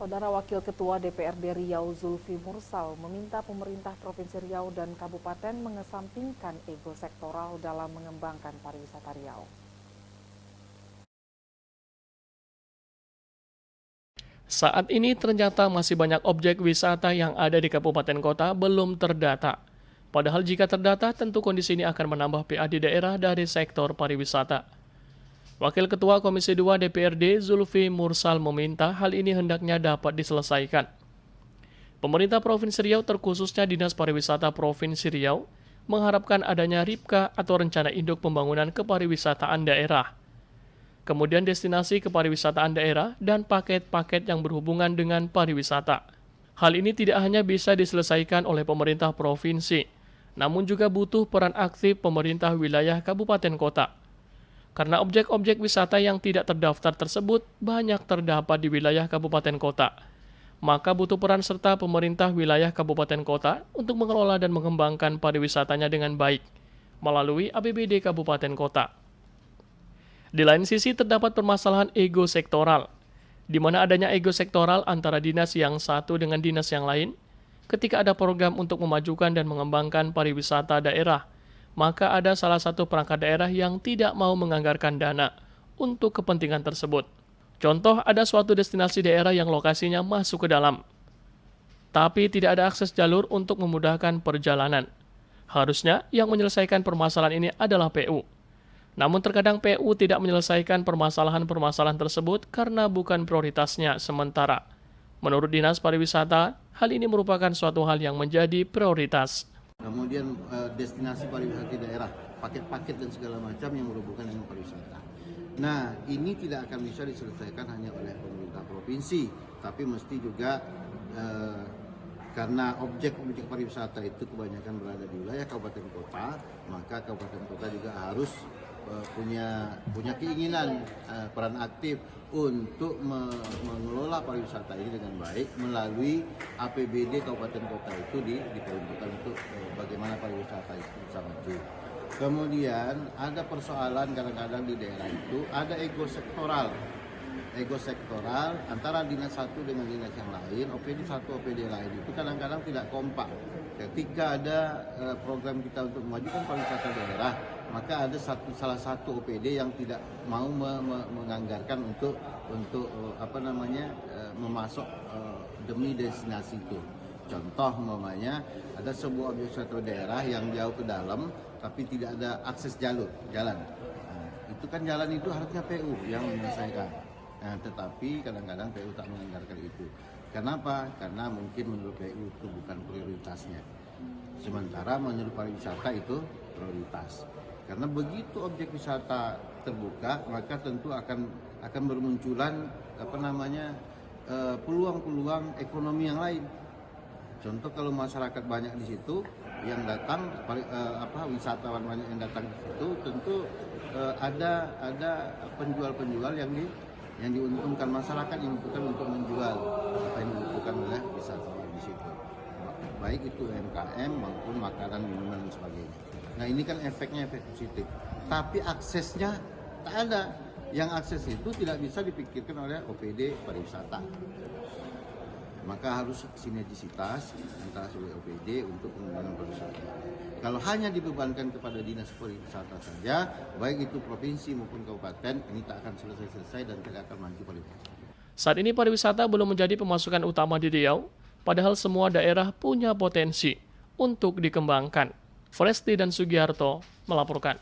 Saudara Wakil Ketua DPRD Riau Zulfi Mursal meminta pemerintah Provinsi Riau dan Kabupaten mengesampingkan ego sektoral dalam mengembangkan pariwisata Riau. Saat ini ternyata masih banyak objek wisata yang ada di kabupaten kota belum terdata. Padahal jika terdata, tentu kondisi ini akan menambah PA di daerah dari sektor pariwisata. Wakil Ketua Komisi 2 DPRD Zulfi Mursal meminta hal ini hendaknya dapat diselesaikan. Pemerintah Provinsi Riau terkhususnya Dinas Pariwisata Provinsi Riau mengharapkan adanya RIPKA atau Rencana Induk Pembangunan Kepariwisataan Daerah. Kemudian destinasi kepariwisataan daerah dan paket-paket yang berhubungan dengan pariwisata. Hal ini tidak hanya bisa diselesaikan oleh pemerintah provinsi, namun juga butuh peran aktif pemerintah wilayah kabupaten kota. Karena objek-objek wisata yang tidak terdaftar tersebut banyak terdapat di wilayah kabupaten kota. Maka butuh peran serta pemerintah wilayah kabupaten kota untuk mengelola dan mengembangkan pariwisatanya dengan baik melalui APBD kabupaten kota. Di lain sisi terdapat permasalahan ego sektoral, di mana adanya ego sektoral antara dinas yang satu dengan dinas yang lain. Ketika ada program untuk memajukan dan mengembangkan pariwisata daerah, maka ada salah satu perangkat daerah yang tidak mau menganggarkan dana untuk kepentingan tersebut. Contoh, ada suatu destinasi daerah yang lokasinya masuk ke dalam, tapi tidak ada akses jalur untuk memudahkan perjalanan. Harusnya yang menyelesaikan permasalahan ini adalah PU. Namun terkadang PU tidak menyelesaikan permasalahan-permasalahan tersebut karena bukan prioritasnya sementara. Menurut Dinas Pariwisata, hal ini merupakan suatu hal yang menjadi prioritas. Kemudian destinasi pariwisata di daerah, paket-paket dan segala macam yang berhubungan dengan pariwisata. Nah, ini tidak akan bisa diselesaikan hanya oleh pemerintah provinsi, tapi mesti juga karena objek-objek pariwisata itu kebanyakan berada di wilayah kabupaten kota, maka kabupaten kota juga harus punya keinginan peran aktif untuk mengelola pariwisata ini dengan baik melalui APBD kabupaten kota itu diperuntukkan untuk bagaimana pariwisata itu bisa maju. Kemudian ada persoalan kadang-kadang di daerah itu ada ego sektoral antara dinas satu dengan dinas yang lain, OPD satu OPD lain itu kadang-kadang tidak kompak. Ketika ada program kita untuk memajukan pariwisata daerah, maka ada salah satu OPD yang tidak mau menganggarkan untuk memasok demi destinasi itu. Contoh umpamanya ada sebuah objek wisata daerah yang jauh ke dalam tapi tidak ada akses jalan. Nah, itu kan jalan itu harusnya PU yang menyelesaikan. Nah, tetapi kadang-kadang PU tak menganggarkan itu. Kenapa? Karena mungkin menurut PU itu bukan prioritasnya. Sementara menurut pariwisata itu prioritas. Karena begitu objek wisata terbuka, maka tentu akan bermunculan peluang-peluang ekonomi yang lain. Contoh kalau masyarakat banyak di situ yang datang, wisatawan banyak yang datang di situ, tentu ada penjual-penjual yang diuntungkan, masyarakat yang diuntungkan untuk menjual apa yang dibutuhkan oleh wisatawan di situ. Baik itu UMKM maupun makanan, minuman dan sebagainya. Nah, ini kan efeknya efek positif. Tapi aksesnya tak ada. Yang akses itu tidak bisa dipikirkan oleh OPD pariwisata. Maka harus sinergisitas antara seluruh OPD untuk pengembangan pariwisata. Kalau hanya dibebankan kepada dinas pariwisata saja, baik itu provinsi maupun kabupaten, ini tak akan selesai dan tidak akan maju pariwisata. Saat ini pariwisata belum menjadi pemasukan utama di Riau, padahal semua daerah punya potensi untuk dikembangkan. Foresti dan Sugiharto melaporkan.